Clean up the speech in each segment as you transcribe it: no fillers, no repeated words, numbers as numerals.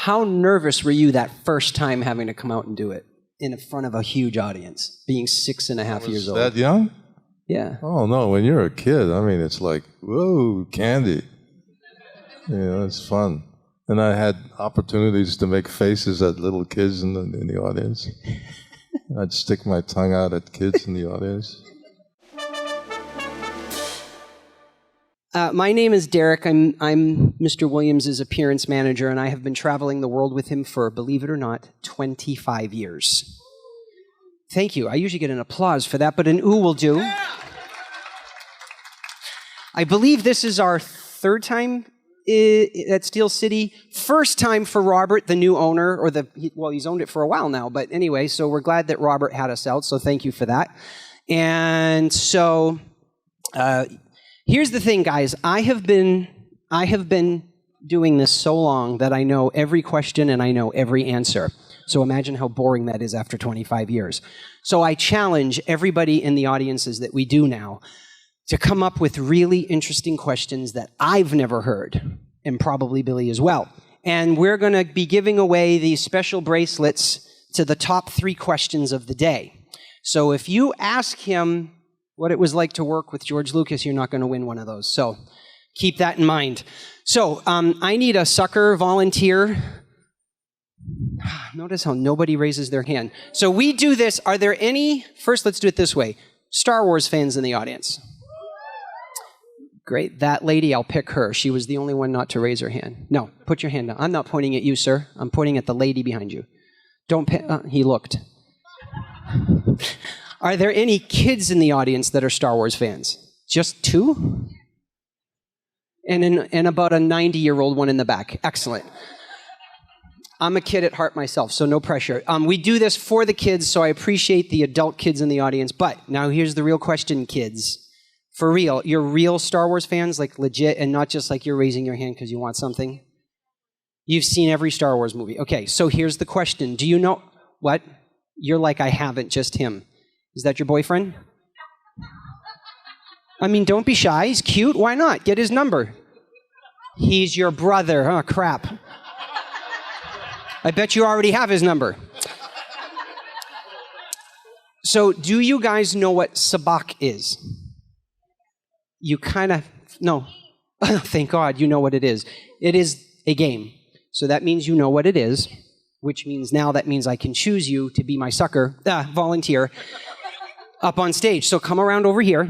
How nervous were you that first time having to come out and do it in front of a huge audience, being 6.5 years old? That young? Yeah. Oh, no, when you're a kid, I mean, it's like, whoa, candy. It's fun. And I had opportunities to make faces at little kids in the audience. I'd stick my tongue out at kids in the audience. My name is Derek. I'm Mr. Williams' appearance manager, and I have been traveling the world with him for, believe it or not, 25 years. Thank you. I usually get an applause for that, but an ooh will do. Yeah! I believe this is our third time at Steel City. First time for Robert, the new owner, he's owned it for a while now, but anyway, so we're glad that Robert had us out, so thank you for that. And so, here's the thing, guys. I have been doing this so long that I know every question and I know every answer. So imagine how boring that is after 25 years. So I challenge everybody in the audiences that we do now to come up with really interesting questions that I've never heard, and probably Billy as well. And we're going to be giving away these special bracelets to the top 3 questions of the day. So if you ask him what it was like to work with George Lucas, you're not going to win one of those. So keep that in mind. So I need a sucker volunteer. Notice how nobody raises their hand. So we do this. Are there any, first let's do it this way, Star Wars fans in the audience? Great. That lady, I'll pick her. She was the only one not to raise her hand. No, put your hand down. I'm not pointing at you, sir. I'm pointing at the lady behind you. Don't he looked. Are there any kids in the audience that are Star Wars fans? Just 2? And about a 90-year-old one in the back. Excellent. I'm a kid at heart myself, so no pressure. We do this for the kids, so I appreciate the adult kids in the audience. But now here's the real question, kids. For real, you're real Star Wars fans, like legit, and not just like you're raising your hand because you want something? You've seen every Star Wars movie. Okay, so here's the question. Do you know what? You're like, I haven't, just him. Is that your boyfriend? I mean, don't be shy. He's cute. Why not? Get his number. He's your brother. Oh, crap. I bet you already have his number. So, do you guys know what Sabacc is? You kind of, no. Thank God you know what it is. It is a game. So that means you know what it is, which means now that means I can choose you to be my sucker, volunteer, up on stage. So come around over here.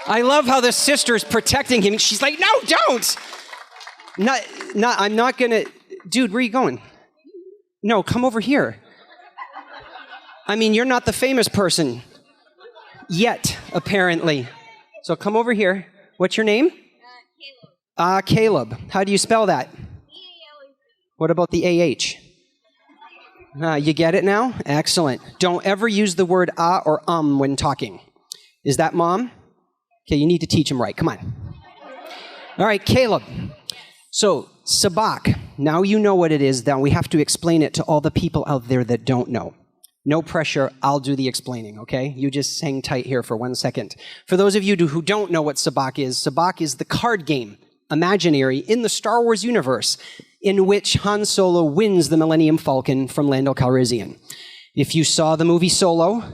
I love how the sister's protecting him. She's like, no, don't. I'm not going to. Dude, where are you going? No, come over here. I mean, you're not the famous person yet, apparently. So come over here. What's your name? Caleb. Caleb. How do you spell that? C-A-L-E-B. What about the A-H? You get it now? Excellent. Don't ever use the word or when talking. Is that mom? Okay, you need to teach him right. Come on. All right, Caleb. So, Sabacc. Now you know what it is. Now we have to explain it to all the people out there that don't know. No pressure, I'll do the explaining, okay? You just hang tight here for 1 second. For those of you who don't know what Sabacc is the card game, imaginary, in the Star Wars universe, in which Han Solo wins the Millennium Falcon from Lando Calrissian. If you saw the movie Solo,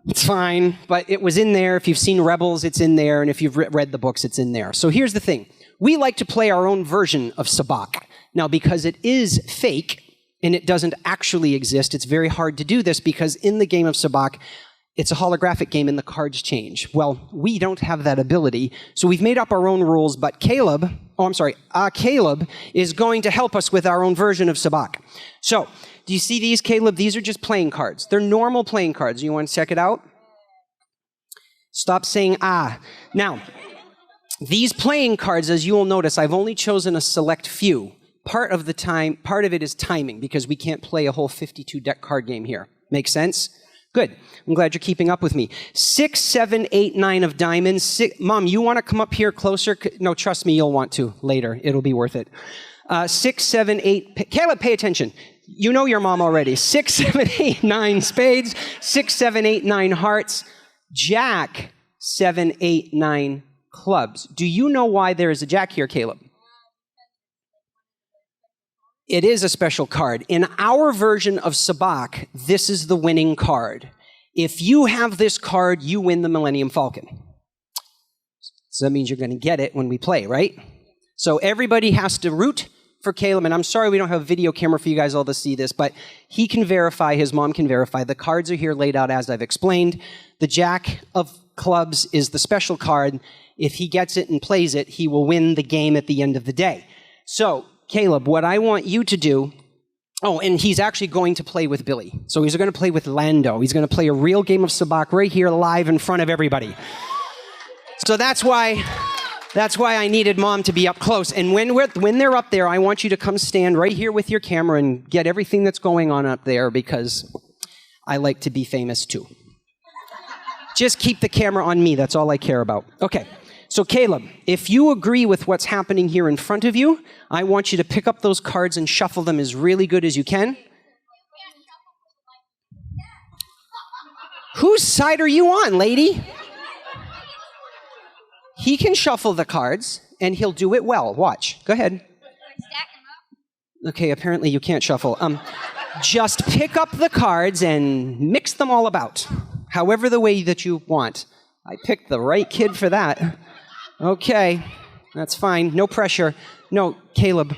it's fine, but it was in there. If you've seen Rebels, it's in there, and if you've read the books, it's in there. So here's the thing. We like to play our own version of Sabacc. Now, because it is fake, and it doesn't actually exist, it's very hard to do this because in the game of Sabacc, it's a holographic game and the cards change. Well, we don't have that ability, so we've made up our own rules, but Caleb is going to help us with our own version of Sabacc. So, do you see these, Caleb? These are just playing cards. They're normal playing cards. You want to check it out? Stop saying ah. Now, these playing cards, as you will notice, I've only chosen a select few. Part of it is timing, because we can't play a whole 52-deck card game here. Make sense? Good. I'm glad you're keeping up with me. 6, 7, 8, 9 of diamonds. Mom, you want to come up here closer? No, trust me, you'll want to later. It'll be worth it. 6, 7, 8. Caleb, pay attention. You know your mom already. 6, 7, 8, 9 spades. 6, 7, 8, 9 hearts. Jack, 7, 8, 9 clubs. Do you know why there is a jack here, Caleb? It is a special card. In our version of Sabacc, this is the winning card. If you have this card, you win the Millennium Falcon. So that means you're going to get it when we play, right? So everybody has to root for Caleb, and I'm sorry we don't have a video camera for you guys all to see this, but he can verify, his mom can verify. The cards are here laid out as I've explained. The Jack of Clubs is the special card. If he gets it and plays it, he will win the game at the end of the day. So, Caleb, what I want you to do, oh, and he's actually going to play with Billy. So he's going to play with Lando. He's going to play a real game of Sabacc right here live in front of everybody. So that's why I needed Mom to be up close. And when they're up there, I want you to come stand right here with your camera and get everything that's going on up there, because I like to be famous too. Just keep the camera on me. That's all I care about. Okay. So Caleb, if you agree with what's happening here in front of you, I want you to pick up those cards and shuffle them as really good as you can. Whose side are you on, lady? He can shuffle the cards, and he'll do it well. Watch. Go ahead. Okay, apparently you can't shuffle. Just pick up the cards and mix them all about, however the way that you want. I picked the right kid for that. Okay, that's fine. No pressure. No, Caleb.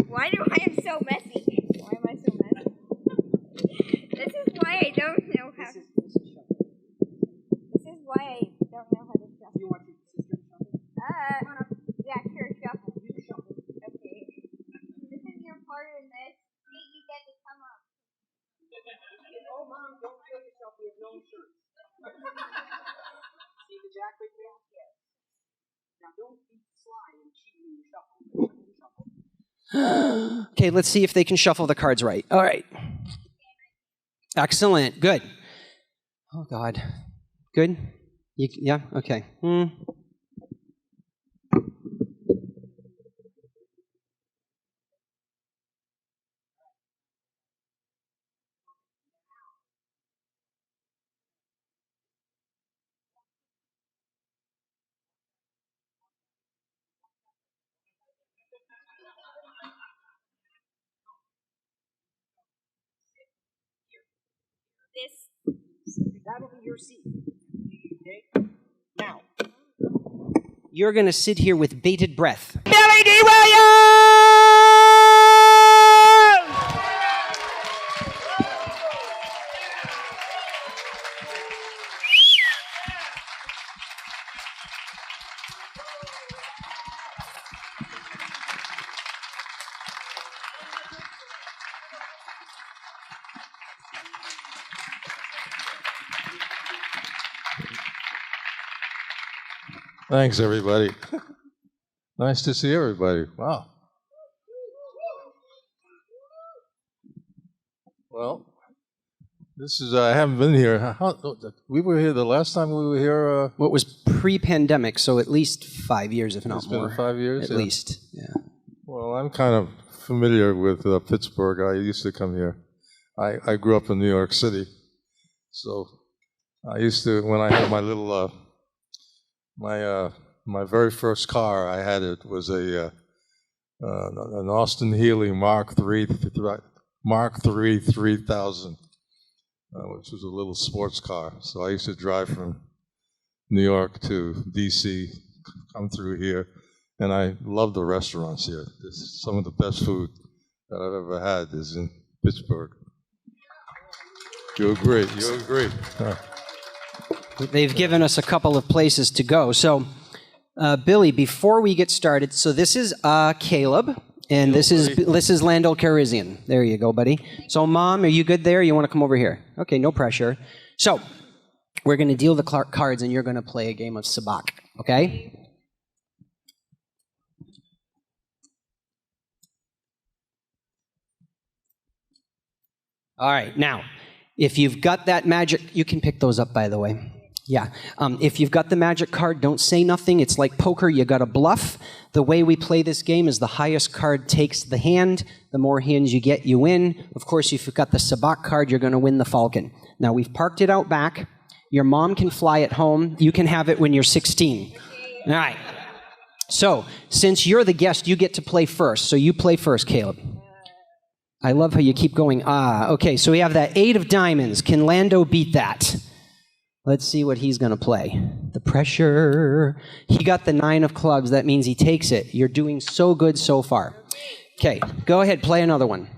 Why do I am so messy? Why am I so messy? This is why I don't know how. This is why I don't know how to shuffle. Do you want your sister to shuffle? Yeah, sure, shuffle. You shuffle. Okay. This is your part in this. You get to come up. Oh, Mom, don't kill yourself. We have no insurance. See the jack right there? Yes. Now don't be sly and cheat when you shuffle. Okay, let's see if they can shuffle the cards right. All right. Excellent. Good. Oh, God. Good? Yeah? Okay. That'll be your seat. Okay? Now, you're going to sit here with bated breath. Billy Dee Williams! Thanks, everybody. Nice to see everybody. Wow. Well, this is, I haven't been here. We were here the last time we were here. What was pre-pandemic, so at least 5 years, if not more. It's been 5 years? At least, yeah. Well, I'm kind of familiar with Pittsburgh. I used to come here. I grew up in New York City. So I used to, when I had my little, my very first car I had, it was an Austin Healey Mark III 3000, which was a little sports car. So I used to drive from New York to D.C., come through here, and I love the restaurants here. Some of the best food that I've ever had is in Pittsburgh. You agree? You agree? Huh. They've given us a couple of places to go. So, Billy, before we get started, so this is Caleb, and this is Lando Calrissian. There you go, buddy. So, Mom, are you good there? You want to come over here? Okay, no pressure. So, we're going to deal the cards, and you're going to play a game of Sabacc, okay? All right, now, if you've got that magic, you can pick those up, by the way. Yeah. If you've got the magic card, don't say nothing. It's like poker. You got to bluff. The way we play this game is the highest card takes the hand. The more hands you get, you win. Of course, if you've got the Sabacc card, you're going to win the Falcon. Now, we've parked it out back. Your mom can fly it home. You can have it when you're 16. All right. So, since you're the guest, you get to play first. So you play first, Caleb. I love how you keep going. Okay, so we have that 8 of diamonds. Can Lando beat that? Let's see what he's going to play. The pressure. He got the 9 of clubs. That means he takes it. You're doing so good so far. Okay, go ahead, play another one.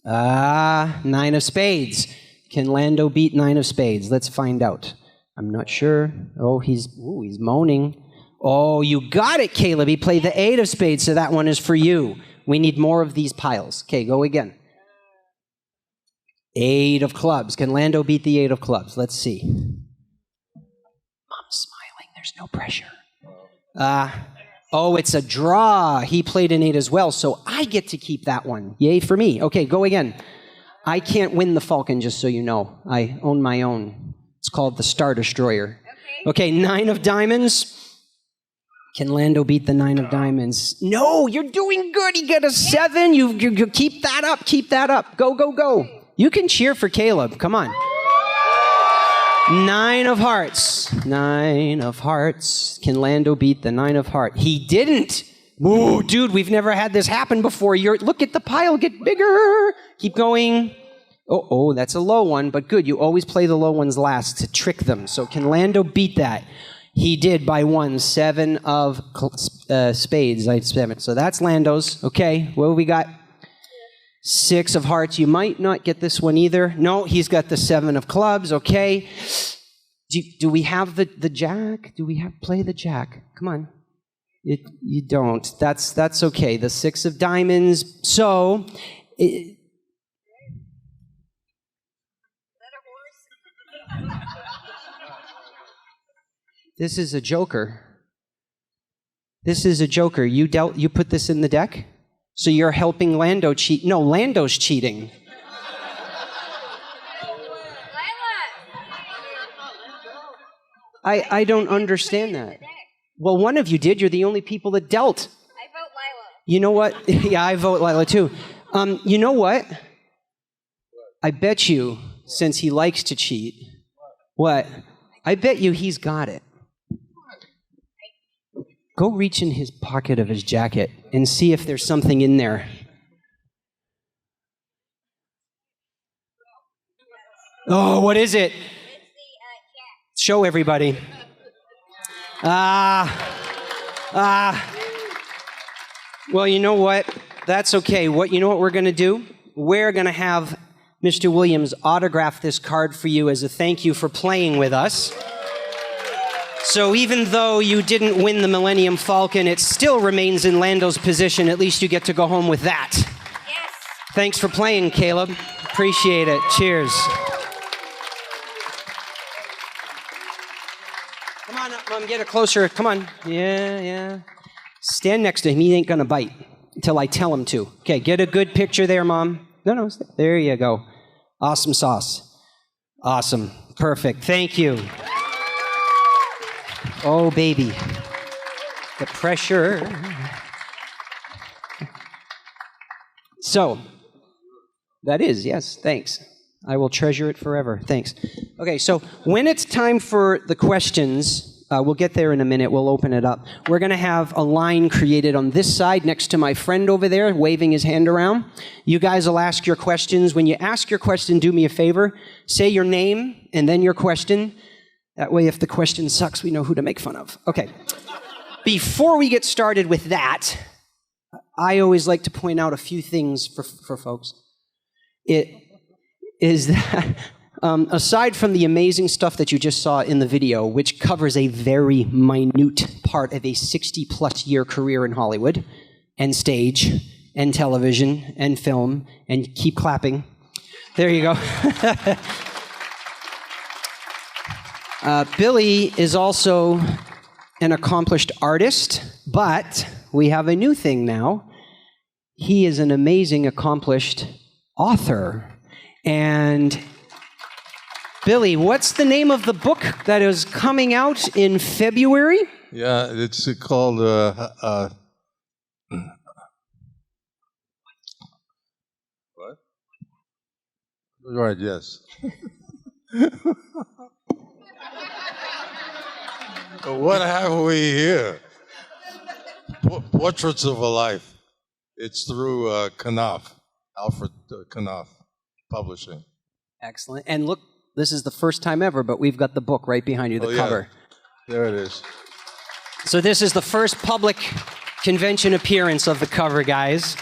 9 of spades. Can Lando beat 9 of spades? Let's find out. I'm not sure. Oh, he's moaning. Oh, you got it, Caleb. He played the 8 of spades, so that one is for you. We need more of these piles. Okay, go again. 8 of clubs. Can Lando beat the 8 of clubs? Let's see. Mom's smiling. There's no pressure. Oh, it's a draw. He played an 8 as well, so I get to keep that one. Yay for me. Okay, go again. I can't win the Falcon, just so you know. I own my own. It's called the Star Destroyer. Okay, 9 of diamonds. Can Lando beat the 9 of diamonds? No, you're doing good. You get a 7. You keep that up. Keep that up. Go, go, go. You can cheer for Caleb. Come on. 9 of hearts. 9 of hearts. Can Lando beat the 9 of hearts? He didn't. Whoa, dude, we've never had this happen before. Look at the pile get bigger. Keep going. Oh, that's a low one, but good. You always play the low ones last to trick them. So can Lando beat that? He did by 1. 7 of spades. I had 7. So that's Lando's. Okay, what have we got? 6 of hearts. You might not get this one either. No, he's got the 7 of clubs. Okay. Do we have the jack? Do we have play the jack? Come on. You don't. That's okay. The 6 of diamonds. So. This is a joker. This is a joker. You put this in the deck? So you're helping Lando cheat. No, Lando's cheating. I don't understand that. Well, one of you did. You're the only people that dealt. I vote Lila. You know what? Yeah, I vote Lila too. You know what? I bet you, since he likes to cheat, what? I bet you he's got it. Go reach in his pocket of his jacket and see if there's something in there. Oh, what is it? It's the jack. Show everybody. Well, you know what? That's okay. You know what we're going to do? We're going to have Mr. Williams autograph this card for you as a thank you for playing with us. So even though you didn't win the Millennium Falcon, it still remains in Lando's position. At least you get to go home with that. Yes. Thanks for playing, Caleb. Appreciate it. Cheers. Come on up, Mom. Get it closer. Come on. Yeah. Stand next to him. He ain't going to bite until I tell him to. Okay, get a good picture there, Mom. No. There you go. Awesome sauce. Awesome. Perfect. Thank you. Oh, baby. The pressure. So, that is, yes, thanks. I will treasure it forever. Thanks. Okay, so when it's time for the questions, we'll get there in a minute. We'll open it up. We're going to have a line created on this side next to my friend over there waving his hand around. You guys will ask your questions. When you ask your question, do me a favor. Say your name and then your question. That way, if the question sucks, we know who to make fun of. Okay. Before we get started with that, I always like to point out a few things for folks. It is that, aside from the amazing stuff that you just saw in the video, which covers a very minute part of a 60-plus year career in Hollywood, and stage, and television, and film, and keep clapping. There you go. Billy is also an accomplished artist, but we have a new thing now. He is an amazing, accomplished author. And Billy, what's the name of the book that is coming out in February? Yeah, it's called what? Right, yes. What have we here? Portraits of a Life. It's through Knopf, Alfred Knopf Publishing. Excellent. And look, this is the first time ever, but we've got the book right behind you, the cover. There it is. So this is the first public convention appearance of the cover, guys.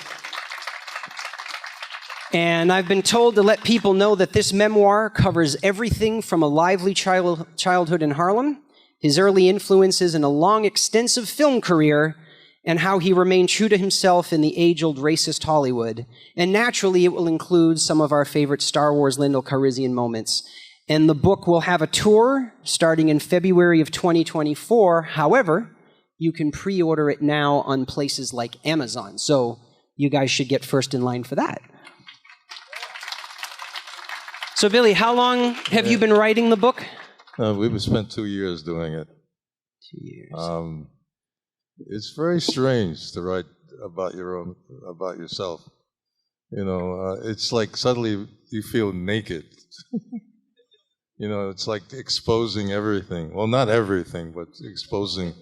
And I've been told to let people know that this memoir covers everything from a lively childhood in Harlem, his early influences in a long, extensive film career, and how he remained true to himself in the age-old racist Hollywood. And naturally, it will include some of our favorite Star Wars Lando Calrissian moments. And the book will have a tour starting in February of 2024. However, you can pre-order it now on places like Amazon. So you guys should get first in line for that. So Billy, how long have you been writing the book? We've spent 2 years doing it. 2 years. It's very strange to write about yourself. You know, it's like suddenly you feel naked. You know, it's like exposing everything. Well, not everything, but exposing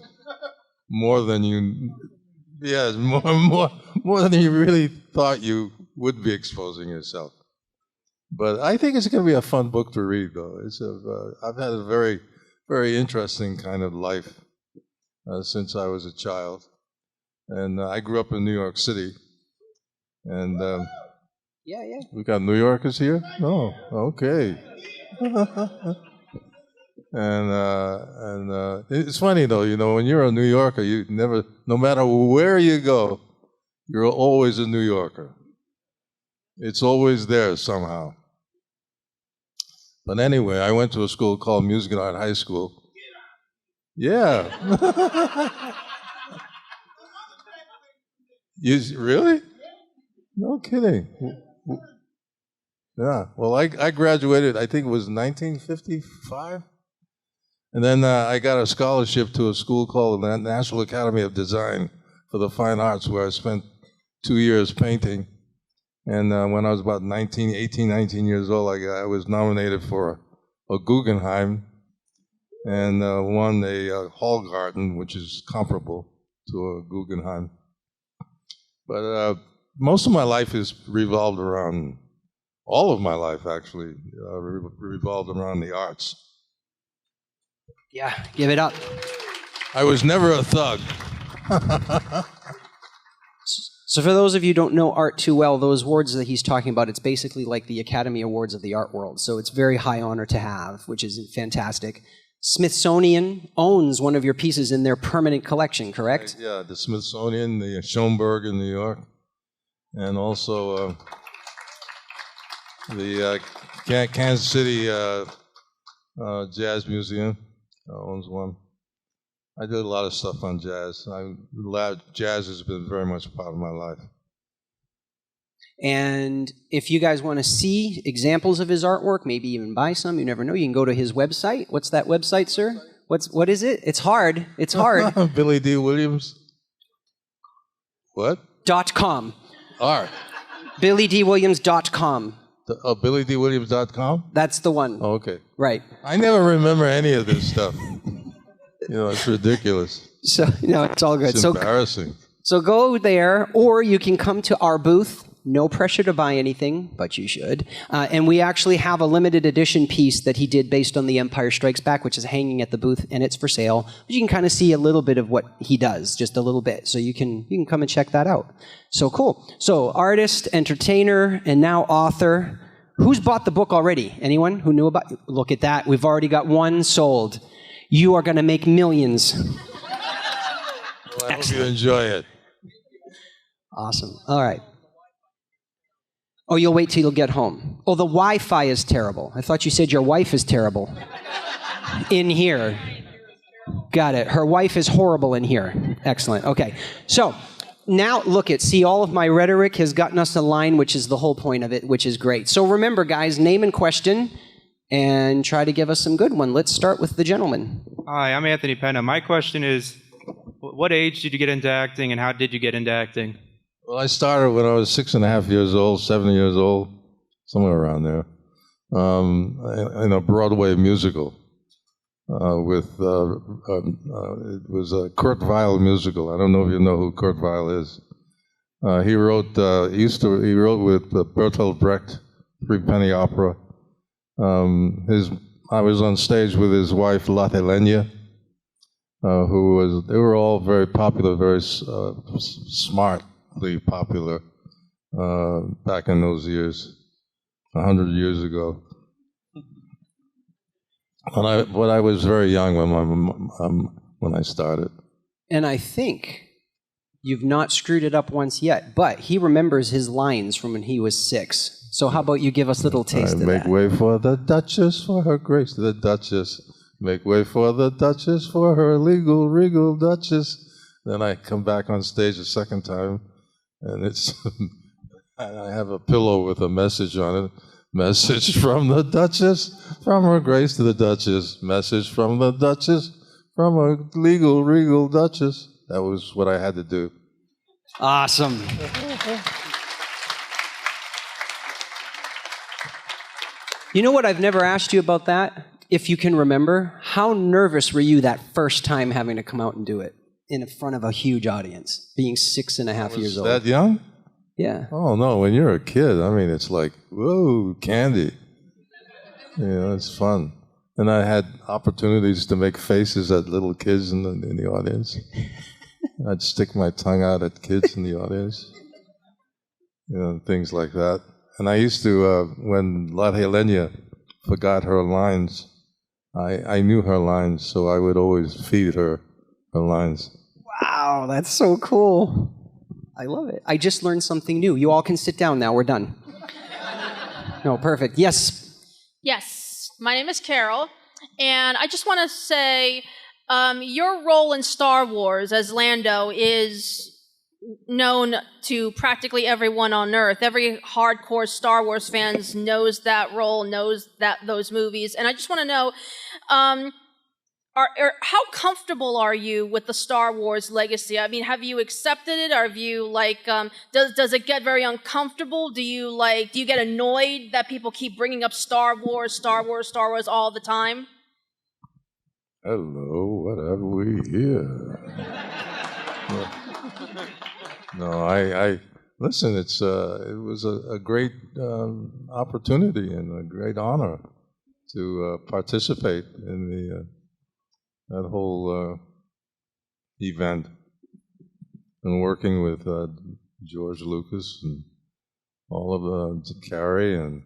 more than you. Yeah, more than you really thought you would be exposing yourself. But I think it's going to be a fun book to read, though. I've had a very, very interesting kind of life since I was a child. And I grew up in New York City. And we got New Yorkers here? Oh, okay. and it's funny, though, you know, when you're a New Yorker, no matter where you go, you're always a New Yorker. It's always there somehow. But anyway, I went to a school called Music and Art High School. Yeah. Really? No kidding. Yeah. Well, I graduated, I think it was 1955. And then I got a scholarship to a school called the National Academy of Design for the Fine Arts, where I spent 2 years painting. And when I was about 18, 19 years old, I was nominated for a Guggenheim and won a Hallgarten, which is comparable to a Guggenheim. But most of my life is revolved around, all of my life actually, revolved around the arts. Yeah, give it up. I was never a thug. So for those of you who don't know art too well, those awards that he's talking about, it's basically like the Academy Awards of the art world. So it's very high honor to have, which is fantastic. Smithsonian owns one of your pieces in their permanent collection, correct? Yeah, the Smithsonian, the Schoenberg in New York, and also the Kansas City Jazz Museum owns one. I did a lot of stuff on jazz. Jazz has been very much a part of my life. And if you guys want to see examples of his artwork, maybe even buy some, you never know, you can go to his website. What's that website, sir? What is it? It's hard. It's hard. Billy Dee Williams. What? .com. All right. BillyDeeWilliams.com. BillyDeeWilliams.com? That's the one. Oh, okay. Right. I never remember any of this stuff. You know, it's ridiculous. So, no, it's all good. It's embarrassing. So go there, or you can come to our booth. No pressure to buy anything, but you should. And we actually have a limited edition piece that he did based on The Empire Strikes Back, which is hanging at the booth, and it's for sale. But you can kind of see a little bit of what he does, just a little bit. So you can come and check that out. So cool. So artist, entertainer, and now author. Who's bought the book already? Anyone who knew about it? Look at that. We've already got one sold. You are going to make millions. Well, I hope you enjoy it. Awesome. All right. Oh, you'll wait till you'll get home. Oh, the Wi-Fi is terrible. I thought you said your wife is terrible. In here. Got it. Her wife is horrible in here. Excellent. Okay. So now see, all of my rhetoric has gotten us a line, which is the whole point of it, which is great. So remember, guys, name and question, and try to give us some good one. Let's start with the gentleman. Hi, I'm Anthony Penna. My question is, what age did you get into acting, and how did you get into acting? Well, I started when I was 6.5 years old, 7 years old, somewhere around there, in a Broadway musical. it was a Kurt Weill musical. I don't know if you know who Kurt Weill is. He wrote with Bertolt Brecht, Three Penny Opera. I was on stage with his wife Lotte Lenya, they were all very popular, very smartly popular back in those years, 100 years ago. But I was very young when I started. And I think you've not screwed it up once yet, but he remembers his lines from when he was 6. So how about you give us a little taste of that? Make way for the Duchess, for her grace, the Duchess. Make way for the Duchess, for her legal, regal Duchess. Then I come back on stage a second time, and I have a pillow with a message on it. Message from the Duchess, from her grace to the Duchess. Message from the Duchess, from her legal, regal Duchess. That was what I had to do. Awesome. You know what I've never asked you about that? If you can remember, how nervous were you that first time having to come out and do it in front of a huge audience, being 6.5 years old? That young? Yeah. Oh, no, when you're a kid, I mean, it's like, whoa, candy. It's fun. And I had opportunities to make faces at little kids in the audience. I'd stick my tongue out at kids in the audience, things like that. And I used to, when Lotte Lenya forgot her lines, I knew her lines, so I would always feed her lines. Wow, that's so cool. I love it. I just learned something new. You all can sit down now. We're done. No, perfect. Yes. Yes. My name is Carol, and I just want to say your role in Star Wars as Lando is known to practically everyone on Earth. Every hardcore Star Wars fans knows that role, knows those movies, and I just want to know, how comfortable are you with the Star Wars legacy? I mean, have you accepted it? Or have you does it get very uncomfortable? Do you get annoyed that people keep bringing up Star Wars all the time? Hello, what have we here? No, I listen. It was a great opportunity and a great honor to participate in that whole event, and working with George Lucas and all of Carrie and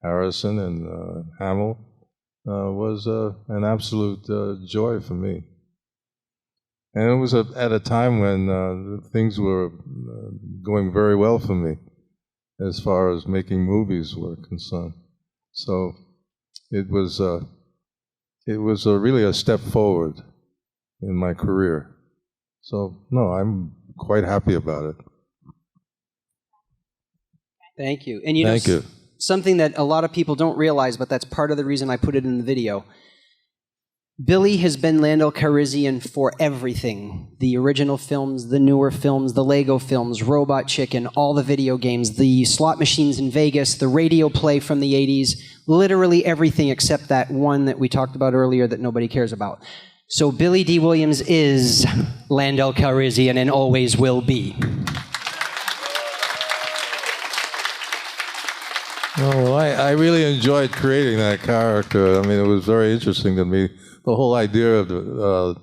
Harrison and Hamill was an absolute joy for me. And it was at a time when things were going very well for me as far as making movies were concerned. So it was really a step forward in my career. So, no, I'm quite happy about it. Thank you. And Thank you. Something that a lot of people don't realize, but that's part of the reason I put it in the video. Billy has been Lando Calrissian for everything. The original films, the newer films, the Lego films, Robot Chicken, all the video games, the slot machines in Vegas, the radio play from the 80s, literally everything except that one that we talked about earlier that nobody cares about. So Billy Dee Williams is Lando Calrissian and always will be. Oh, well, I really enjoyed creating that character. I mean, it was very interesting to me. The whole idea of the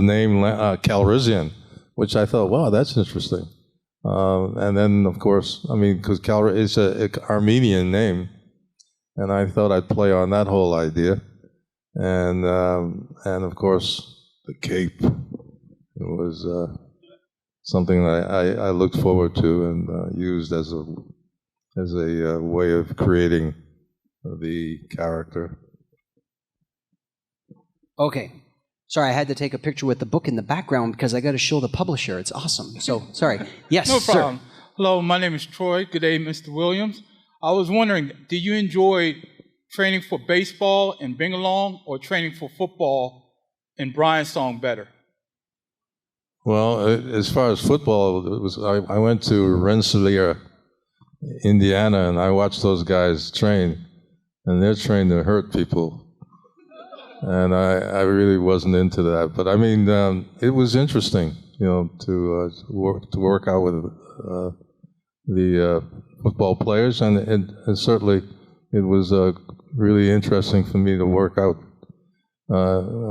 name Calrissian, which I thought, wow, that's interesting. And then, of course, I mean, because it's an Armenian name, and I thought I'd play on that whole idea. And of course, the cape. It was something that I looked forward to and used as a way of creating the character. Okay. Sorry, I had to take a picture with the book in the background because I got to show the publisher. It's awesome. So, sorry. Yes, no problem. Sir. Hello, my name is Troy. Good day, Mr. Williams. I was wondering, do you enjoy training for baseball in Bingalong or training for football in Brian's Song better? Well, as far as football, I went to Rensselaer, Indiana, and I watched those guys train, and they're trained to hurt people. and I really wasn't into that. But I mean, it was interesting, to work out with the football players, and certainly it was really interesting for me to work out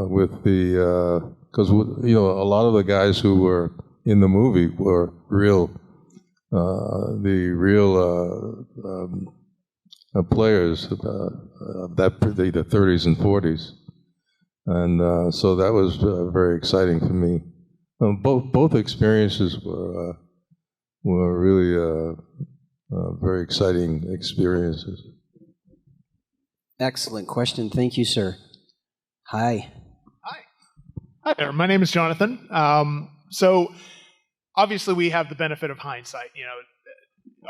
with because a lot of the guys who were in the movie were players of the 30s and 40s, and so that was very exciting for me. Both experiences were really very exciting experiences. Excellent question. Thank you, sir. Hi. Hi there. My name is Jonathan. So obviously we have the benefit of hindsight.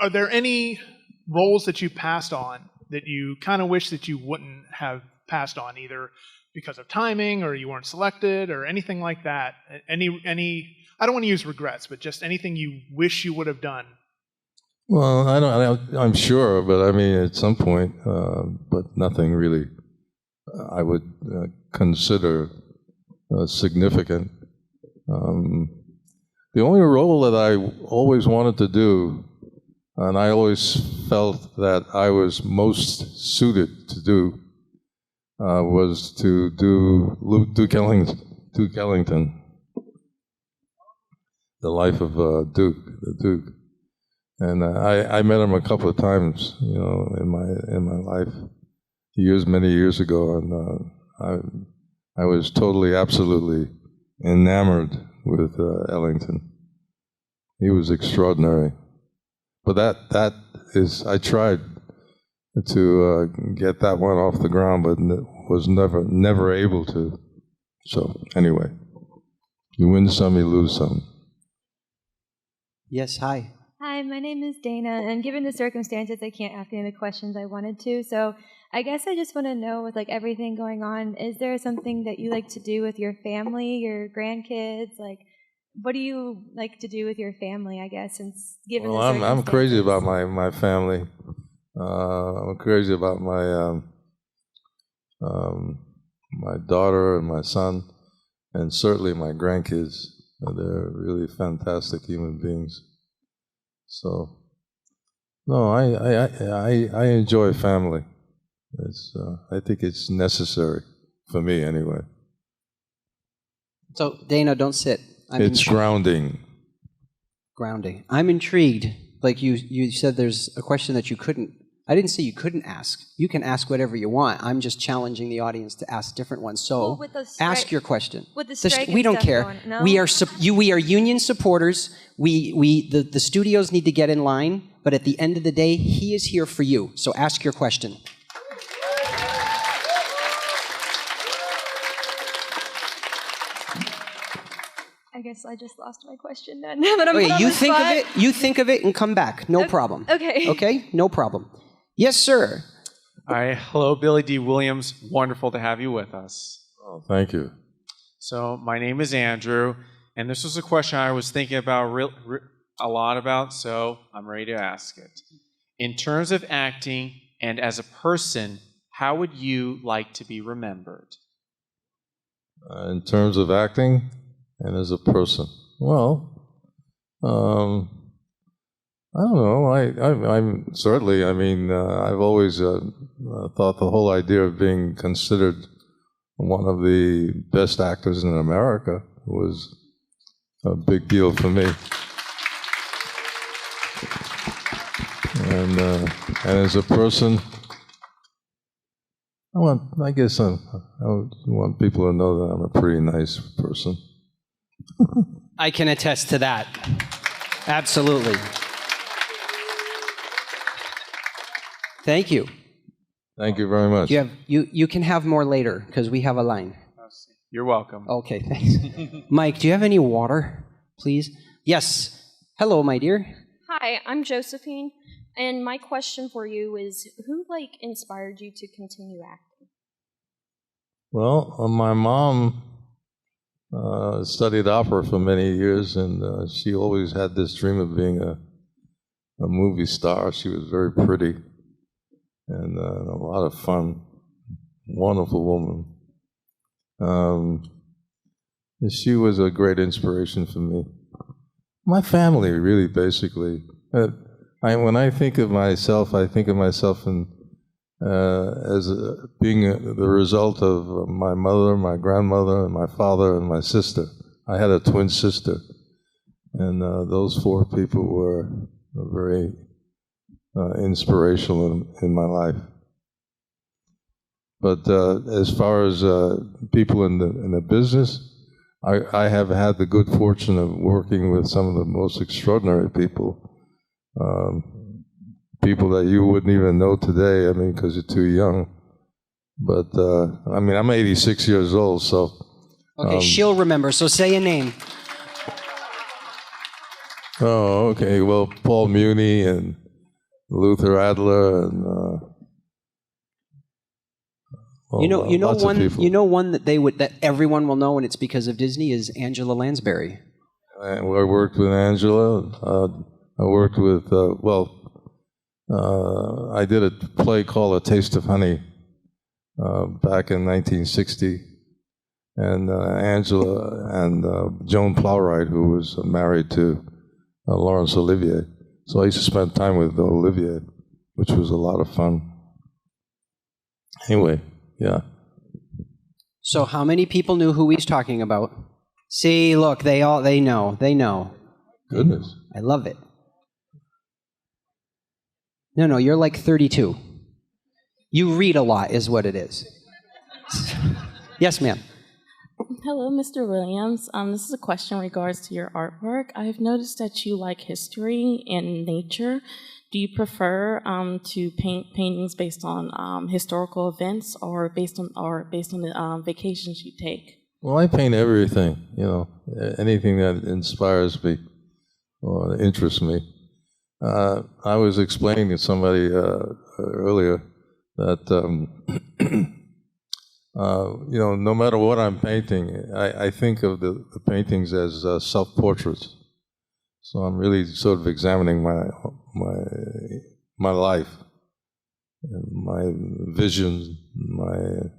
Are there any roles that you passed on that you kind of wish that you wouldn't have passed on, either because of timing or you weren't selected or anything like that? Any I don't want to use regrets, but just anything you wish you would have done. Well, I'm sure, but I mean, at some point, but nothing really I would consider significant. The only role that I always wanted to do, and I always felt that I was most suited to do, was to do Duke Ellington, the life of the Duke. And I met him a couple of times, in my life, many years ago, and I was totally, absolutely enamored with Ellington. He was extraordinary. But that is, I tried to get that one off the ground, but was never able to. So anyway, you win some, you lose some. Yes, hi. Hi, my name is Dana, and given the circumstances, I can't ask any of the questions I wanted to, so I guess I just want to know, with everything going on, is there something that you like to do with your family, your grandkids? What do you like to do with your family, I guess, since given the circumstances? I'm crazy about my family. I'm crazy about my my daughter and my son, and certainly my grandkids. They're really fantastic human beings. So, no, I enjoy family. I think it's necessary for me anyway. So, Dana, don't sit. It's grounding. Grounding. I'm intrigued. You said there's a question that you couldn't. I didn't say you couldn't ask. You can ask whatever you want. I'm just challenging the audience to ask different ones. So, ask your question. With the strike we don't care. Going, no? We are union supporters. The studios need to get in line. But at the end of the day, he is here for you. So ask your question. I guess I just lost my question then. But Okay, you think of it and come back. No problem. Okay. Okay? No problem. Yes, sir. Hi. Hello, Billy Dee Williams. Wonderful to have you with us. Oh, thank you. So my name is Andrew, and this was a question I was thinking about a lot about, so I'm ready to ask it. In terms of acting and as a person, how would you like to be remembered? In terms of acting and as a person, well, I don't know. I'm certainly. I mean, I've always thought the whole idea of being considered one of the best actors in America was a big deal for me. And as a person, I want people to know that I'm a pretty nice person. I can attest to that. Absolutely. Thank you. Thank you very much. You can have more later because we have a line. You're welcome. Okay, thanks. Mike, do you have any water, please? Yes. Hello, my dear. Hi, I'm Josephine, and my question for you is, who inspired you to continue acting? Well, my mom studied opera for many years, and she always had this dream of being a movie star. She was very pretty and a lot of fun. Wonderful woman. She was a great inspiration for me. My family, really, basically. When I think of myself, I think of myself as being the result of my mother, my grandmother, and my father, and my sister. I had a twin sister, and those four people were very inspirational in my life. But as far as people in the business, I have had the good fortune of working with some of the most extraordinary people. People that you wouldn't even know today, I mean, because you're too young. But, I mean, I'm 86 years old, so... Okay, she'll remember, so say a name. Oh, okay, well, Paul Muni and Luther Adler and... you know one that everyone will know, and it's because of Disney, is Angela Lansbury. I worked with Angela. I worked with, I did a play called A Taste of Honey back in 1960. And Angela and Joan Plowright, who was married to Laurence Olivier. So I used to spend time with Olivier, which was a lot of fun. Anyway, yeah. So how many people knew who he's talking about? See, look, they know. Goodness. I love it. No, you're like 32. You read a lot is what it is. Yes, ma'am. Hello, Mr. Williams. This is a question in regards to your artwork. I've noticed that you like history and nature. Do you prefer to paint paintings based on historical events or based on the vacations you take? Well, I paint everything, anything that inspires me or interests me. I was explaining to somebody earlier that, no matter what I'm painting, I think of the paintings as self-portraits. So I'm really sort of examining my life, and my vision, my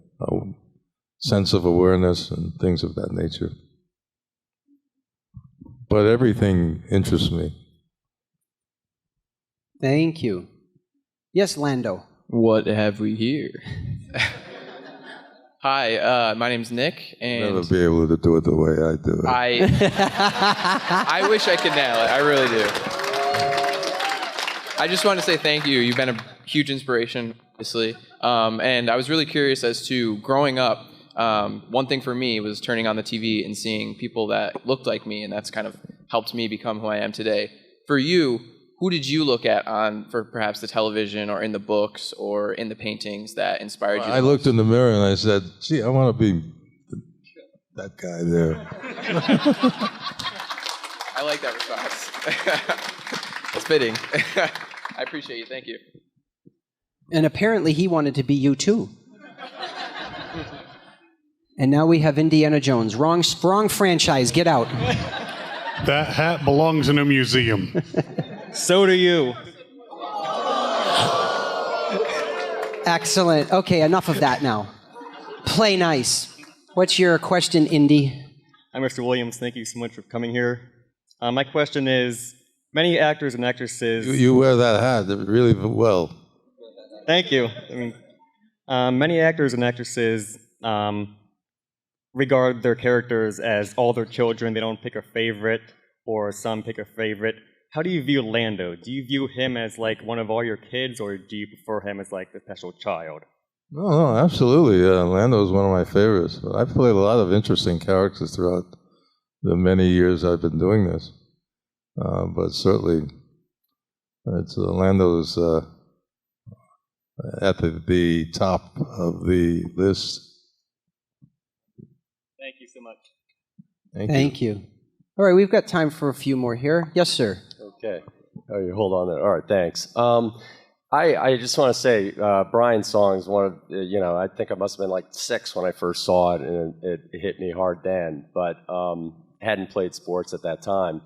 sense of awareness, and things of that nature. But everything interests me. Thank you. Yes, Lando. What have we here? Hi, my name's Nick, and I'll never be able to do it the way I do it. I wish I could nail it. I really do. I just want to say thank you. You've been a huge inspiration, obviously. And I was really curious as to growing up. One thing for me was turning on the TV and seeing people that looked like me, and that's kind of helped me become who I am today. For you, who did you look at for perhaps the television or in the books or in the paintings that inspired you? I looked in the mirror and I said, gee, I want to be that guy there. I like that response. It's fitting. I appreciate you. Thank you. And apparently he wanted to be you too. And now we have Indiana Jones. Wrong franchise. Get out. That hat belongs in a museum. So do you. Excellent. Okay, enough of that now. Play nice. What's your question, Indy? I'm Mr. Williams. Thank you so much for coming here. My question is, many actors and actresses... You wear that hat really well. Thank you. Many actors and actresses regard their characters as all their children. They don't pick a favorite, or some pick a favorite. How do you view Lando? Do you view him as like one of all your kids, or do you prefer him as like the special child? No, absolutely. Lando is one of my favorites. I've played a lot of interesting characters throughout the many years I've been doing this. But certainly, Lando's at the top of the list. Thank you so much. Thank you. All right, we've got time for a few more here. Yes, sir. Okay. Oh, you hold on there. All right, thanks. I just want to say, Brian's song is one of, I think I must have been like 6 when I first saw it, and it hit me hard then, but hadn't played sports at that time.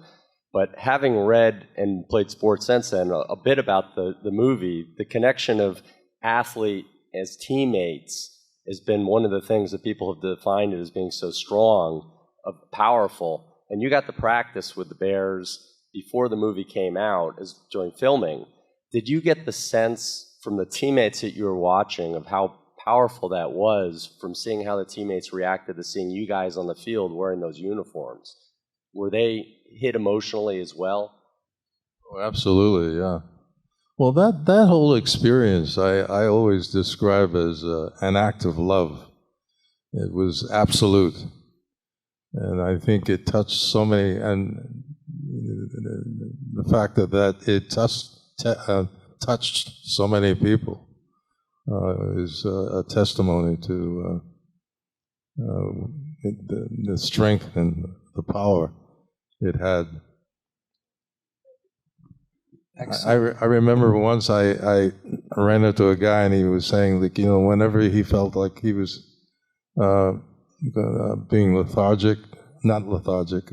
But having read and played sports since then, a bit about the movie, the connection of athlete as teammates has been one of the things that people have defined it as being so strong, powerful. And you got to practice with the Bears before the movie came out, during filming. Did you get the sense from the teammates that you were watching of how powerful that was, from seeing how the teammates reacted to seeing you guys on the field wearing those uniforms? Were they hit emotionally as well? Oh, absolutely, yeah. Well, that whole experience I always describe as an act of love. It was absolute. And I think it touched so many, and the fact that it touched so many people is a testimony to the strength and the power it had. I remember once I ran into a guy and he was saying that, whenever he felt like he was being lethargic, not lethargic,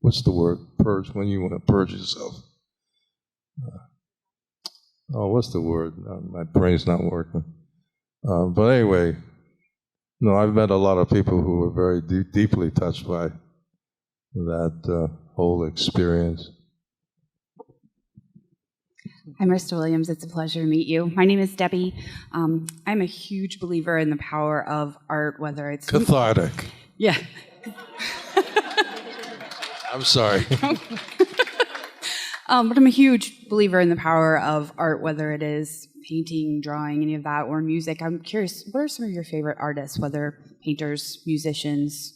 what's the word? Purge, when you want to purge yourself. What's the word? My brain's not working. But anyway, I've met a lot of people who were very deeply touched by that whole experience. Hi, Mr. Williams. It's a pleasure to meet you. My name is Debbie. I'm a huge believer in the power of art, whether it's... Cathartic. Yeah. I'm sorry. But I'm a huge believer in the power of art, whether it is painting, drawing, any of that, or music. I'm curious, what are some of your favorite artists, whether painters, musicians?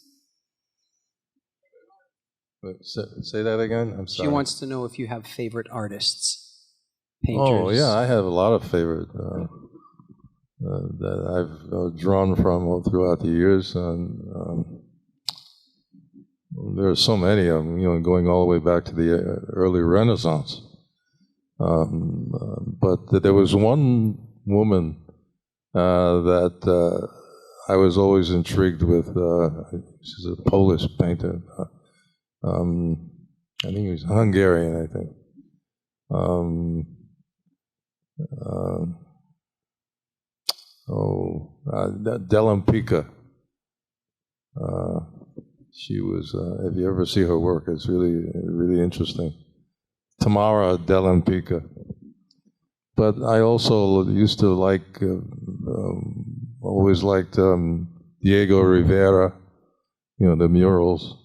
Say that again? I'm sorry. She wants to know if you have favorite artists, painters. Oh, yeah, I have a lot of favorite that I've drawn from all throughout the years. And there are so many of them, going all the way back to the early Renaissance. But there was one woman that I was always intrigued with. She's a Polish painter. I think he was Hungarian, I think. Dell'Impica. She was, if you ever see her work, it's really, really interesting. Tamara Dell'Impica. But I also used to always liked Diego Rivera, the murals,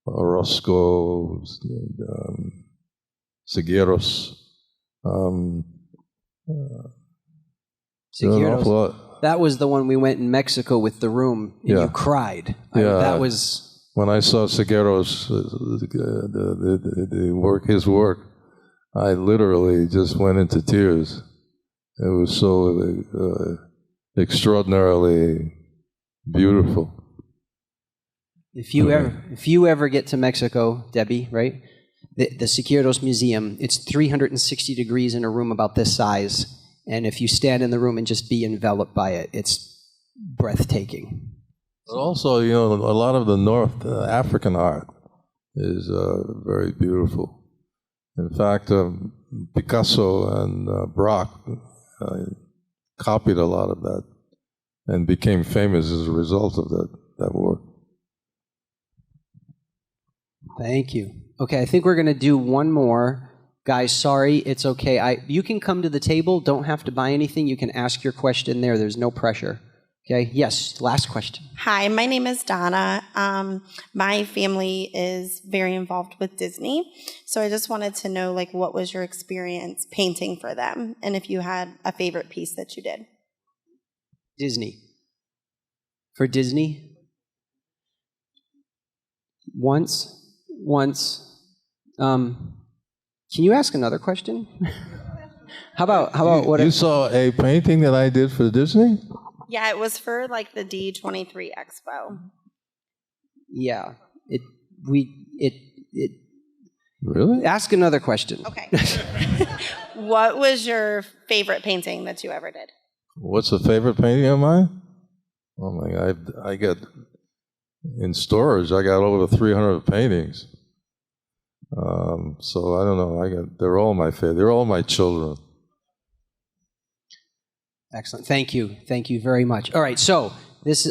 Orozco, Sigueros. Sigueros. That was the one we went in Mexico with the room, and you cried. That was... When I saw Sigueros, his work, I literally just went into tears. It was so extraordinarily beautiful. If you ever get to Mexico, Debbie, right? The Sigueros Museum, it's 360 degrees in a room about this size, and if you stand in the room and just be enveloped by it, it's breathtaking. But also, a lot of the North African art is very beautiful. In fact, Picasso and Braque copied a lot of that and became famous as a result of that work. Thank you. Okay, I think we're going to do one more. Guys, sorry, it's okay. You can come to the table. Don't have to buy anything. You can ask your question there. There's no pressure. Okay, yes, last question. Hi, my name is Donna. My family is very involved with Disney. So I just wanted to know, what was your experience painting for them? And if you had a favorite piece that you did? Disney. For Disney? Once. Can you ask another question? How about what? You saw a painting that I did for Disney? Yeah, it was for the D23 Expo. Yeah, it. Really? Ask another question. Okay. What was your favorite painting that you ever did? What's a favorite painting of mine? Oh my God, I got in storage. I got over 300 paintings. So I don't know. They're all my favorite. They're all my children. Excellent. Thank you. Thank you very much. All right, so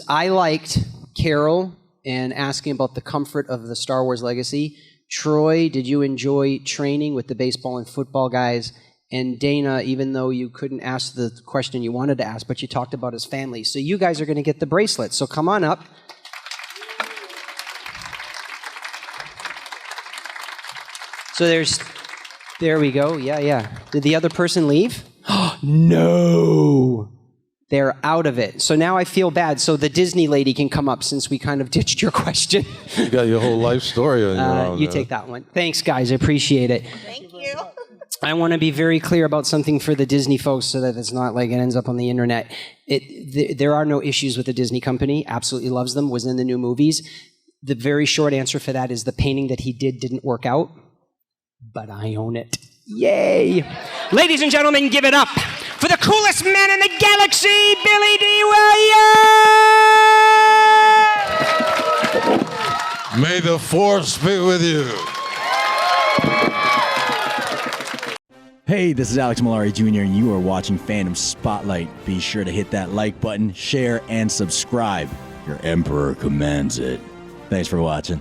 I liked Carol and asking about the comfort of the Star Wars legacy. Troy, did you enjoy training with the baseball and football guys? And Dana, even though you couldn't ask the question you wanted to ask, but you talked about his family. So you guys are going to get the bracelet. So come on up. So there we go. Yeah. Did the other person leave? No. They're out of it. So now I feel bad. So the Disney lady can come up since we kind of ditched your question. You got your whole life story on your own. You take that one. Thanks, guys. I appreciate it. Thank you. I want to be very clear about something for the Disney folks so that it's not like it ends up on the internet. There are no issues with the Disney company. Absolutely loves them. Was in the new movies. The very short answer for that is the painting that he didn't work out, but I own it. Yay! Ladies and gentlemen, give it up for the coolest man in the galaxy, Billy Dee Williams! May the Force be with you. Hey, this is Alex Malari Jr., and you are watching Fandom Spotlight. Be sure to hit that like button, share, and subscribe. Your Emperor commands it. Thanks for watching.